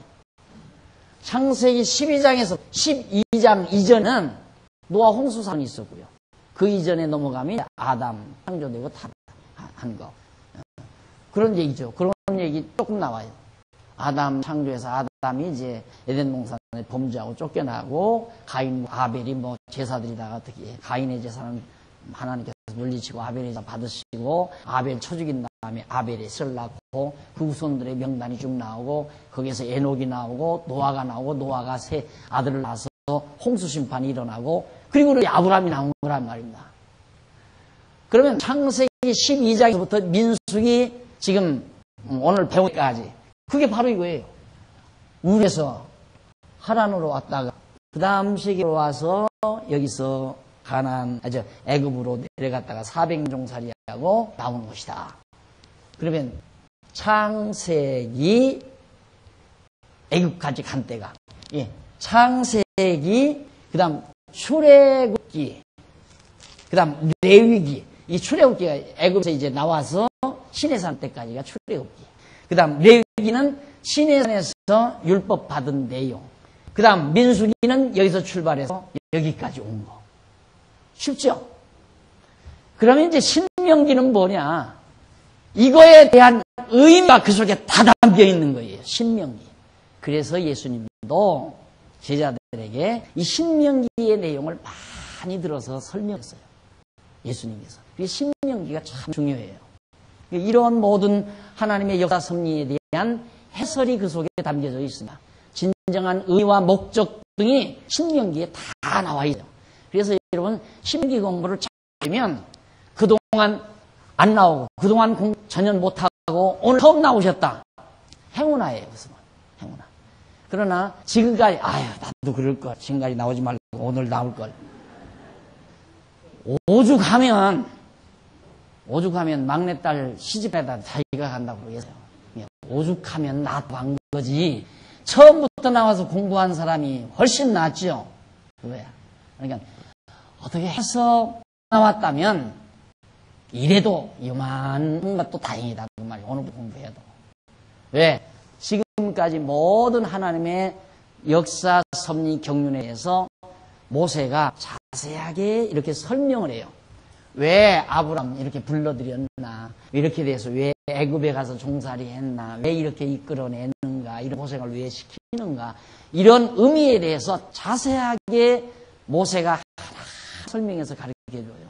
창세기 12장에서 12장 이전은 노아 홍수 사건이 있었고요. 그 이전에 넘어가면 아담 창조되고 타락한 거. 그런 얘기죠. 그런 얘기 조금 나와요. 아담 창조해서 아담이 이제 에덴 동산에 범죄하고 쫓겨나고 가인과 아벨이 뭐 제사드리다가 어떻게 가인의 제사는 하나님께서 물리치고 아벨의 제사 받으시고 아벨 쳐 죽인 다음에 아벨의 설 낳고 그 후손들의 명단이 쭉 나오고 거기에서 에녹이 나오고 노아가 나오고 노아가 세 아들을 낳아서 홍수 심판이 일어나고 그리고 아브라함이 나온 거란 말입니다. 그러면 창세기 12장부터 민수기 지금 오늘 배우기까지 그게 바로 이거예요. 우에서 하란으로 왔다가 그 다음 세계로 와서 여기서 애굽으로 내려갔다가 400년 종살이하고 나오는 것이다. 그러면 창세기 애굽까지 간 때가 창세기, 그 다음 출애굽기, 그 다음 레위기. 이 출애굽기가 애굽에서 이제 나와서 시내산 때까지가 출애굽기. 그 다음 레위기는 시내산에서 율법 받은 내용. 그 다음 민수기는 여기서 출발해서 여기까지 온 거. 쉽죠? 그러면 이제 신명기는 뭐냐? 이거에 대한 의미가 그 속에 다 담겨 있는 거예요. 신명기. 그래서 예수님도 제자들에게 이 신명기의 내용을 많이 들어서 설명했어요. 예수님께서. 이 신명기가 참 중요해요. 이런 모든 하나님의 역사 섭리에 대한 해설이 그 속에 담겨져 있습니다. 진정한 의미와 목적 등이 신명기에 다 나와 있어요. 그래서 여러분 신명기 공부를 잘 하면 그동안 안 나오고 그동안 공부 전혀 못하고 오늘 처음 나오셨다. 행운아예요. 그래서 행운아. 그러나 지금까지 아유 나도 그럴걸. 지금까지 나오지 말고 오늘 나올걸. 오죽하면 막내딸 시집에다 자기가 간다고 그러겠어요. 오죽하면 나도 간 거지. 처음부터 나와서 공부한 사람이 훨씬 낫죠. 그거야. 그러니까 어떻게 해서 나왔다면 이래도 이만한 것도 다행이다. 그 말이야. 오늘부터 공부해도. 왜? 지금까지 모든 하나님의 역사, 섭리, 경륜에 대해서 모세가 자세하게 이렇게 설명을 해요. 왜 아브람 이렇게 불러들였나? 이렇게 돼서 왜 애굽에 가서 종살이 했나? 왜 이렇게 이끌어내는가? 이런 고생을 왜 시키는가? 이런 의미에 대해서 자세하게 모세가 하나 설명해서 가르쳐줘요.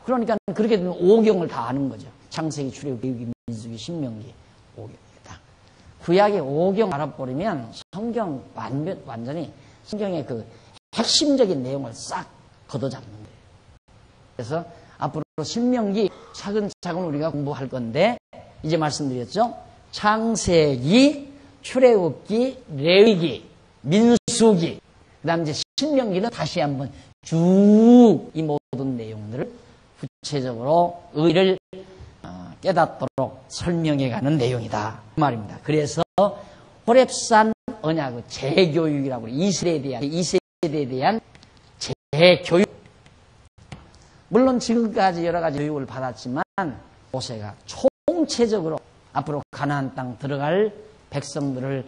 그러니까 그렇게 되면 5경을 다 아는 거죠. 창세기, 출애굽기, 레위기, 민수기, 신명기 5경이다. 구약의 5경 알아버리면 성경 완전히 성경의 그 핵심적인 내용을 싹 걷어잡는 거예요. 그래서 앞으로 신명기 차근차근 우리가 공부할 건데 이제 말씀드렸죠. 창세기, 출애굽기, 레위기, 민수기, 그 다음 이제 신명기는 다시 한번 쭉 이 모든 내용들을 구체적으로 의를 깨닫도록 설명해가는 내용이다. 그 말입니다. 그래서 호렙산 언약의 재교육이라고 해요. 이세대에 대한 재교육. 물론 지금까지 여러 가지 교육을 받았지만 모세가 총체적으로 앞으로 가나안 땅 들어갈 백성들을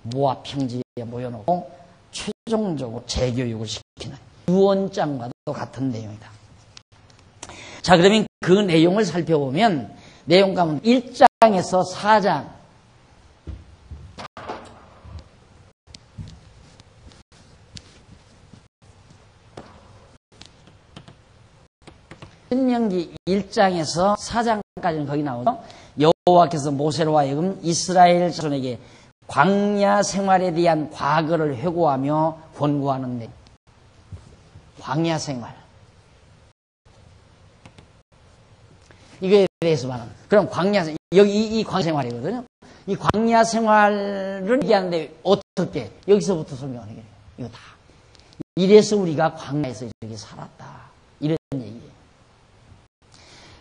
모아 평지에 모여놓고 최종적으로 재교육을 시키는 유언장과도 같은 내용이다. 자, 그러면 그 내용을 살펴보면 내용 가운데 1장에서 4장 신명기 1장에서 4장까지는 거기 나오죠. 여호와께서 모세로 하여금 이스라엘 자손에게 광야 생활에 대한 과거를 회고하며 권고하는 내용. 광야 생활. 이거에 대해서 말하는. 그럼 여기 이 광야 생활이거든요. 이 광야 생활을 얘기하는데 어떻게? 여기서부터 설명을 해요. 이거 다. 이래서 우리가 광야에서 이렇게 살았다. 이런 얘기예요.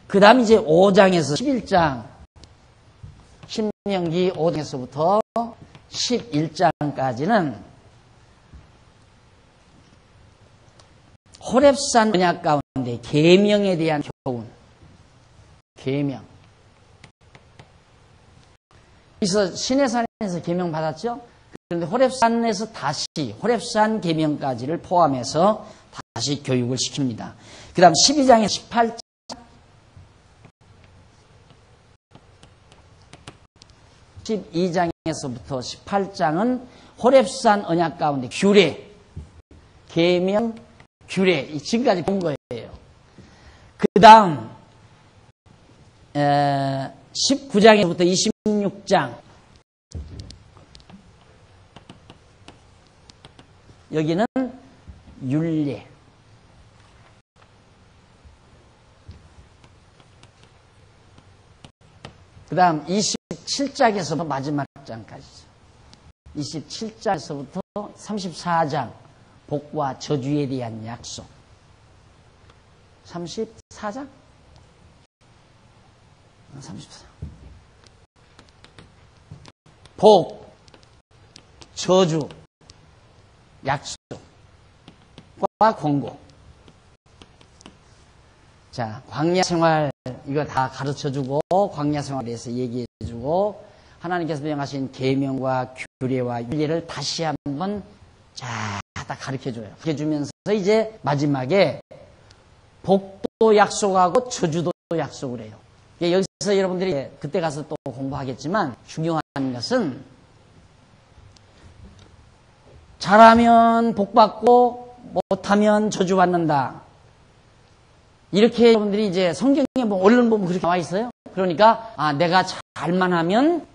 그 다음 이제 5장에서 11장. 신명기 5장에서부터 11장까지는 호렙산 언약 가운데 계명에 대한 교훈. 계명. 그래서 시내산에서 계명 받았죠? 그런데 호렙산에서 다시 호렙산 계명까지를 포함해서 다시 교육을 시킵니다. 그 다음 12장에 18장. 12장에서부터 18장은 호렙산 언약 가운데 규례, 계명, 규례, 지금까지 본 거예요. 그 다음 19장에서부터 26장 여기는 율례. 그 다음 27장에서부터 마지막 장까지죠. 27장에서부터 34장 복과 저주에 대한 약속. 34장? 34. 복, 저주, 약속과 권고. 자, 광야 생활 이거 다 가르쳐주고 광야 생활에 대해서 얘기해주고 하나님께서 명하신 계명과 규례와 윤리를 다시 한번 다 가르쳐줘요. 가르쳐주면서 이제 마지막에 복도 약속하고 저주도 약속을 해요. 여기서 여러분들이 그때 가서 또 공부하겠지만 중요한 것은 잘하면 복받고 못하면 저주받는다. 이렇게 여러분들이 이제 성경에 언론 보면 그렇게 나와 있어요. 그러니까 내가 잘만 하면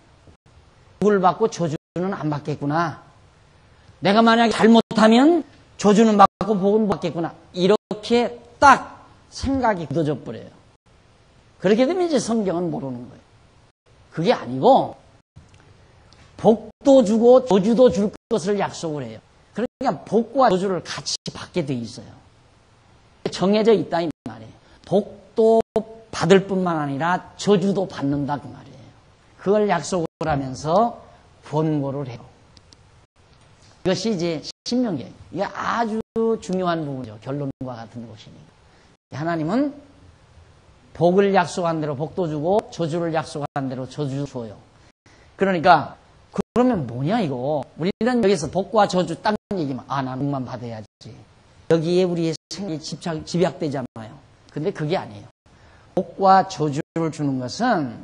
복을 받고 저주는 안 받겠구나. 내가 만약에 잘못하면 저주는 받고 복은 못 받겠구나. 이렇게 딱 생각이 굳어져 버려요. 그렇게 되면 이제 성경은 모르는 거예요. 그게 아니고 복도 주고 저주도 줄 것을 약속을 해요. 그러니까 복과 저주를 같이 받게 돼 있어요. 정해져 있다 이 말이에요. 복도 받을 뿐만 아니라 저주도 받는다 그 말이에요. 그걸 약속을 하면서 권고를 해요. 이것이 이제 신명기예요. 이게 아주 중요한 부분이죠. 결론과 같은 것이니까. 하나님은 복을 약속한 대로 복도 주고 저주를 약속한 대로 저주 줘요. 그러니까 그러면 뭐냐 이거. 우리는 여기서 복과 저주 딱 얘기만 나는 복만 받아야지. 여기에 우리의 생각이 집약되잖아요. 근데 그게 아니에요. 복과 저주를 주는 것은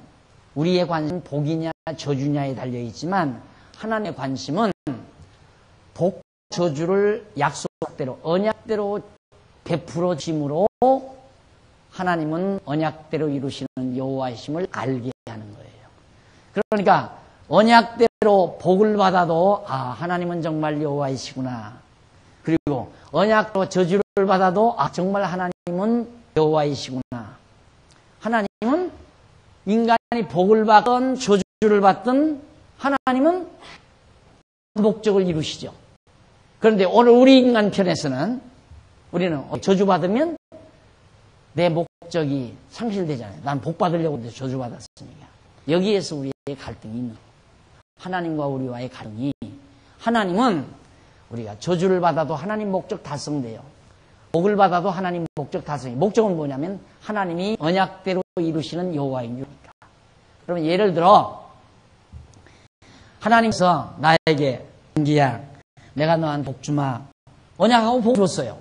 우리의 관심은 복이냐 저주냐에 달려있지만 하나님의 관심은 복, 저주를 약속대로 언약대로 베풀어 짐으로 하나님은 언약대로 이루시는 여호와이심을 알게 하는 거예요. 그러니까 언약대로 복을 받아도 하나님은 정말 여호와이시구나. 그리고 언약대로 저주를 받아도 정말 하나님은 여호와이시구나. 하나님은 인간이 복을 받든 저주를 받든 하나님은 목적을 이루시죠. 그런데 오늘 우리 인간 편에서는 우리는 저주받으면 내 목적이 상실되잖아요. 난 복 받으려고 저주받았으니까. 여기에서 우리의 갈등이 있는 거예요. 하나님과 우리와의 갈등이. 하나님은 우리가 저주를 받아도 하나님 목적 달성돼요. 복을 받아도 하나님 목적 달성해요. 목적은 뭐냐면 하나님이 언약대로 이루시는 여호와인 줄이니까. 그러면 예를 들어 하나님께서 나에게 은기야 내가 너한테 복 주마 언약하고 복 줬어요.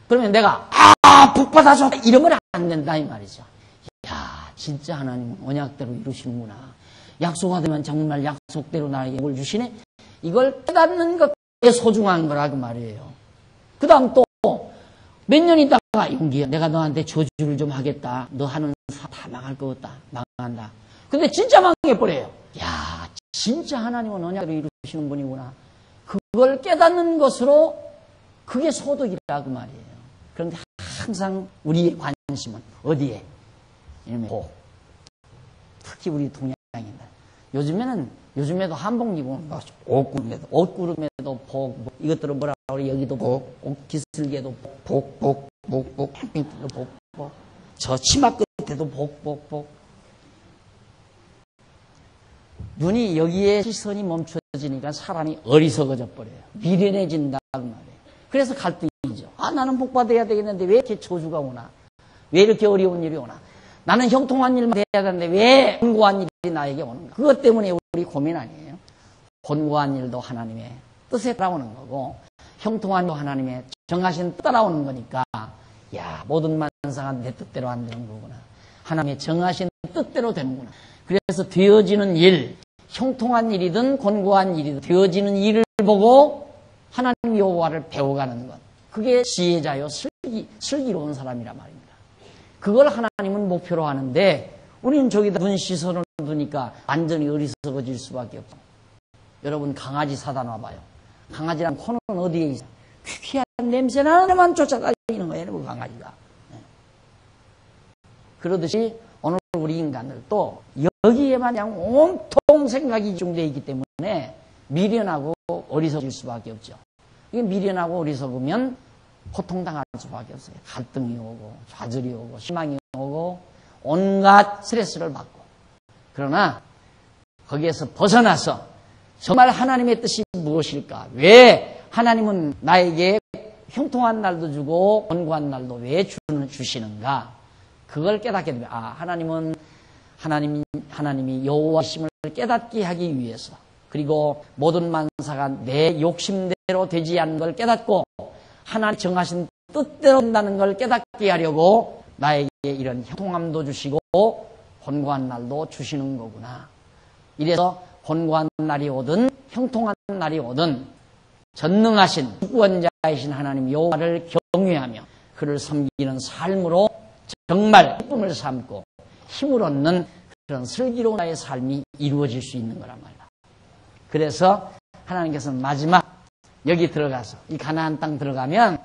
그러면 내가 복 받아줘 이러면 안 된다 이 말이죠. 야 진짜 하나님은 언약대로 이루시는구나. 약속하면 정말 약속대로 나에게 복을 주시네. 이걸 깨닫는 것이 소중한 거라 그 말이에요. 그 다음 또 몇 년 있다가 용기야 내가 너한테 저주를 좀 하겠다. 너 하는 사 다 망할 것 같다. 망한다. 근데 진짜 망해버려요. 야 진짜 하나님은 언약대로 이루시는 분이구나. 그걸 깨닫는 것으로 그게 소득이라 그 말이에요. 그런데 항상 우리의 관심은 어디에? 이러면 복. 특히 우리 동양인들. 요즘에도 한복 입으면 옷구름에도 복, 이것들은 뭐라 그래? 여기도 복, 기슬개도 복, 캠핑도 복, 저 치마 끝에도 복. 눈이 여기에 시선이 멈춰지니까 사람이 어리석어져 버려요. 미련해진다 그 말이에요. 그래서 갈등이죠. 나는 복 받아야 되겠는데 왜 이렇게 저주가 오나? 왜 이렇게 어려운 일이 오나? 나는 형통한 일만 해야 되는데 왜 권고한 일이 나에게 오는가? 그것 때문에 우리 고민 아니에요. 권고한 일도 하나님의 뜻에 따라오는 거고 형통한 일도 하나님의 정하신 뜻 따라오는 거니까 모든 만사가 내 뜻대로 안 되는 거구나. 하나님의 정하신 뜻대로 되는구나. 그래서 되어지는 일, 형통한 일이든 권고한 일이든 되어지는 일을 보고 하나님 여호와를 배워가는 것. 그게 지혜자요 슬기로운 사람이란 말입니다. 그걸 하나님은 목표로 하는데 우리는 저기다 눈 시선을 두니까 완전히 어리석어질 수밖에 없어요. 여러분 강아지 사다 놔봐요. 강아지랑 코는 어디에 있어요? 퀴퀴한 냄새 나는 데만 쫓아다니는 거예요. 그 강아지가. 그러듯이 오늘 우리 인간들도 여기에만 그냥 온통 생각이 집중되어 있기 때문에 미련하고 어리석을 수밖에 없죠. 이게 미련하고 어리석으면 고통당할 수밖에 없어요. 갈등이 오고 좌절이 오고 실망이 오고 온갖 스트레스를 받고. 그러나 거기에서 벗어나서 정말 하나님의 뜻이 무엇일까? 왜 하나님은 나에게 형통한 날도 주고 권고한 날도 왜 주시는가? 그걸 깨닫게 되면 하나님이 여호와심을 깨닫게 하기 위해서, 그리고 모든 만사가 내 욕심대로 되지 않는 걸 깨닫고 하나님 정하신 뜻대로 된다는 걸 깨닫게 하려고 나에게 이런 형통함도 주시고 권고한 날도 주시는 거구나. 이래서 권고한 날이 오든 형통한 날이 오든 전능하신 주권자이신 하나님 여호와를 경외하며 그를 섬기는 삶으로 정말 기쁨을 삼고 힘을 얻는 그런 슬기로운 나의 삶이 이루어질 수 있는 거란 말이야. 그래서 하나님께서는 마지막 여기 들어가서 이 가나안 땅 들어가면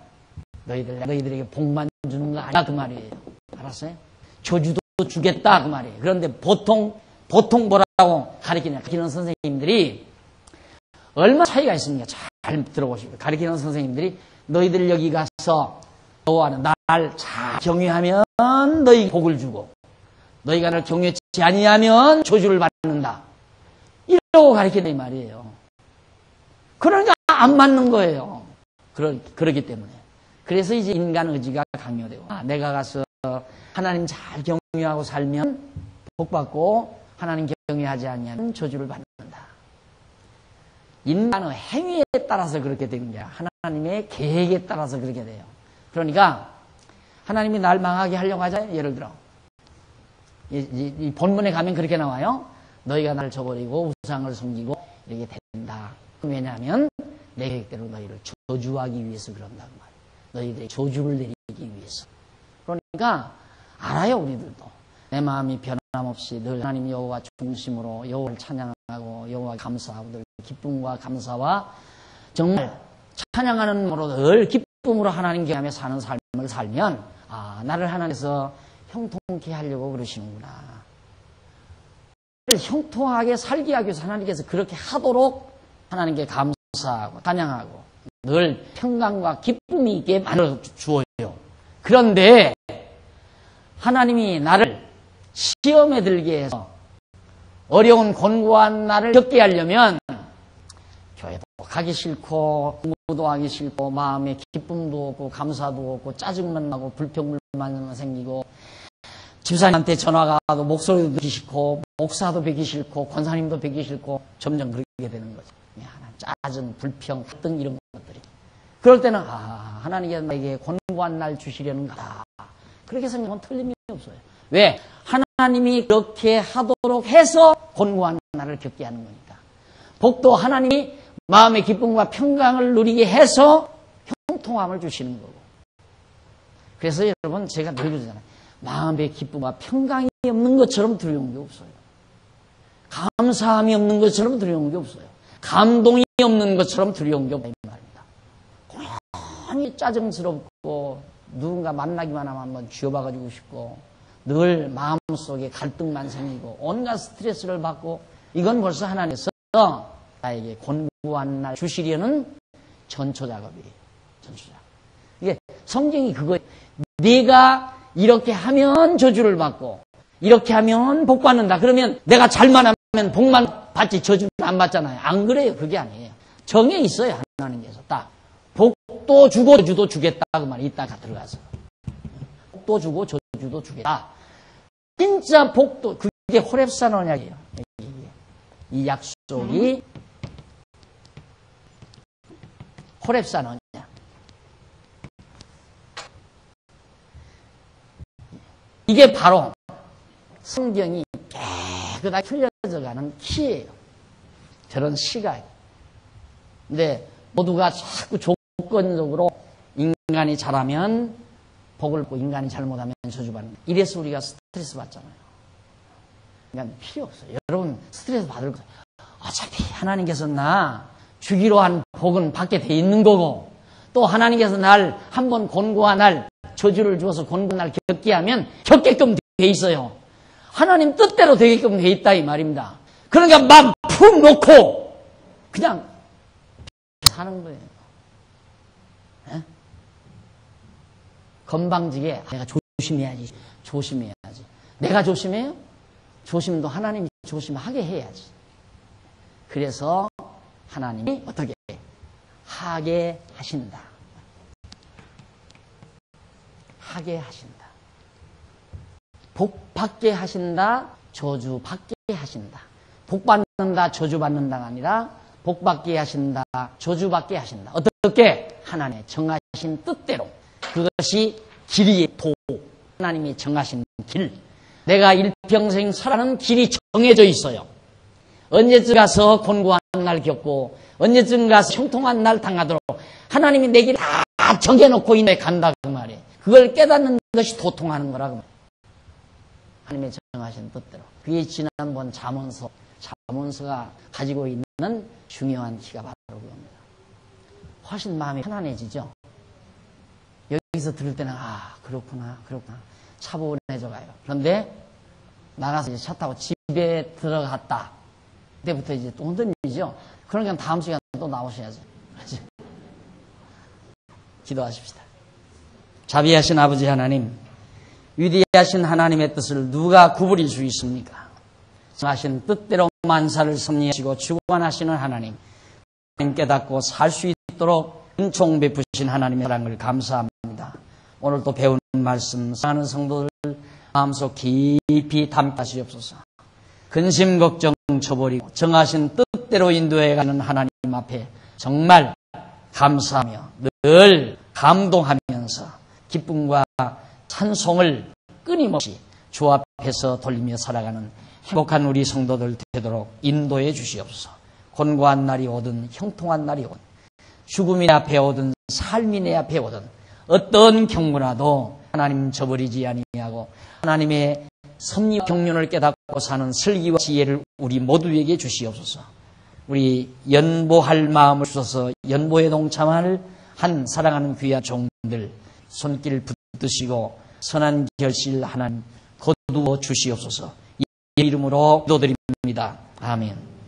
너희들에게 복만 주는 거 아니야 그 말이에요. 알았어요? 저주도 주겠다 그 말이에요. 그런데 보통 뭐라고 가르치는 선생님들이 얼마나 차이가 있습니까? 잘 들어보시고, 가르치는 선생님들이 너희들 여기 가서 여호와는 날 잘 경외하면 너희 복을 주고 너희가 날 경외치 아니하면 저주를 받는다. 이러고 가르치는 말이에요. 그러니까 안 맞는 거예요. 그러기 때문에. 그래서 이제 인간 의지가 강요되고, 내가 가서 하나님 잘 경외하고 살면 복받고 하나님 경외하지 않으면 저주를 받는다. 인간의 행위에 따라서 그렇게 되는 거야. 하나님의 계획에 따라서 그렇게 돼요. 그러니까 하나님이 날 망하게 하려고 하잖아요. 예를 들어 이 본문에 가면 그렇게 나와요. 너희가 날 저버리고 우상을 섬기고 이렇게 된다. 왜냐하면 내 계획대로 너희를 저주하기 위해서 그런다고 말이에요. 너희들의 저주를 내리기 위해서. 그러니까 알아요, 우리들도. 내 마음이 변함없이 늘 하나님 여호와 중심으로 여호와를 찬양하고 여호와 감사하고 늘 기쁨과 감사와 정말 찬양하는 마음으로 늘 기쁨으로 하나님 경외하며 사는 삶을 살면 나를 하나님께서 형통케 하려고 그러시는구나. 형통하게 살게 하기 위해서 하나님께서 그렇게 하도록 하나님께 감사하고 찬양하고 늘 평강과 기쁨이 있게 만들어 주어요. 그런데 하나님이 나를 시험에 들게 해서 어려운 곤고한 날을 겪게 하려면 교회도 가기 싫고 공부도 하기 싫고 마음에 기쁨도 없고 감사도 없고 짜증만 나고 불평불만만 생기고 집사님한테 전화가 와도 목소리도 듣기 싫고 목사도 뵙기 싫고 권사님도 뵙기 싫고 점점 그렇게 되는 거죠. 짜증, 불평, 갈등 이런 것들이. 그럴 때는 하나님께서 나에게 곤고한 날 주시려는 거다. 그렇게 생각하면 틀림이 없어요. 왜? 하나님이 그렇게 하도록 해서 곤고한 날을 겪게 하는 거니까. 복도 하나님이 마음의 기쁨과 평강을 누리게 해서 형통함을 주시는 거고. 그래서 여러분 제가 늘 그러잖아요. 마음의 기쁨과 평강이 없는 것처럼 두려운 게 없어요. 감사함이 없는 것처럼 두려운 게 없어요. 감동이 없는 것처럼 두려운 게 없다 이 말입니다. 고연히 짜증스럽고 누군가 만나기만 하면 한번 쥐어박아주고 싶고 늘 마음속에 갈등만 생기고 온갖 스트레스를 받고 이건 벌써 하나님께서 나에게 곤고한 날 주시려는 전초작업이에요. 전초작업. 이게 성경이 그거예요. 네가 이렇게 하면 저주를 받고 이렇게 하면 복 받는다. 그러면 내가 잘만 하면 복만 받지 저주는 안 받잖아요. 안 그래요. 그게 아니에요. 정해 있어요. 하나님께서 딱 복도 주고 저주도 주겠다 그 말이 이따가 들어가서 복도 주고 저주도 주겠다. 진짜 복도 그게 호렙산 언약이에요. 이 약속이 호렙산 언약. 이게 바로 성경이 깨끗하게 풀려져가는 키예요. 저런 시각. 근데 모두가 자꾸 조건적으로 인간이 잘하면 복을 받고 인간이 잘못하면 저주받는. 이래서 우리가 스트레스 받잖아요. 그러니까 필요 없어요. 여러분 스트레스 받을 거예요. 어차피 하나님께서 나 주기로 한 복은 받게 돼 있는 거고 또 하나님께서 날 한번 곤고한 날 저주를 주어서 곤고한 날 겪게 하면 겪게끔 돼 있어요. 하나님 뜻대로 되게끔 돼 있다 이 말입니다. 그러니까 막 푹 놓고 그냥 사는 거예요. 에? 건방지게 내가 조심해야지. 내가 조심해요? 조심도 하나님이 조심하게 해야지. 그래서 하나님이 어떻게 하게 하신다. 하게 하신다. 복 받게 하신다. 저주 받게 하신다. 복 받는다, 저주 받는다가 아니라 복 받게 하신다, 저주 받게 하신다. 어떻게? 하나님의 정하신 뜻대로. 그것이 길이의 도. 하나님이 정하신 길. 내가 일평생 살아가는 길이 정해져 있어요. 언제쯤 가서 곤고한 날 겪고 언제쯤 가서 형통한 날 당하도록 하나님이 내 길을 다 정해놓고 있는데 간다 그 말이에요. 그걸 깨닫는 것이 도통하는 거라고 말이에요. 하나님의 정하신 뜻대로. 그게 지난번 잠언서가 가지고 있는 중요한 키가 바로 그겁니다. 훨씬 마음이 편안해지죠. 여기서 들을 때는 그렇구나 차분해져 가요. 그런데 나가서 이제 차 타고 집에 들어갔다. 그때부터 이제 또 흔들리죠. 그러니까 다음 시간에 또 나오셔야죠. 기도하십시다. 자비하신 아버지 하나님, 위대하신 하나님의 뜻을 누가 구부릴 수 있습니까? 정하신 뜻대로 만사를 섭리하시고 주관하시는 하나님, 깨닫고 살 수 있도록 은총 베푸신 하나님의 사랑을 감사합니다. 오늘 또 배운 말씀 사랑하는 성도들 마음속 깊이 담다시옵소서. 근심 걱정 쳐버리고 정하신 뜻대로 인도해가는 하나님 앞에 정말 감사하며 늘 감동하면서 기쁨과 찬송을 끊임없이 주 앞에서 돌리며 살아가는 행복한 우리 성도들 되도록 인도해 주시옵소서. 곤고한 날이 오든 형통한 날이 오든 죽음이 내 앞에 오든 삶이 내 앞에 오든 어떤 경우라도 하나님 저버리지 아니하고 하나님의 섭리 경륜을 깨닫고 사는 슬기와 지혜를 우리 모두에게 주시옵소서. 우리 연보할 마음을 주셔서 연보에 동참할 한 사랑하는 귀한 종들 손길 붙드시고 선한 결실 하나님 거두어 주시옵소서. 이 이름으로 기도드립니다. 아멘.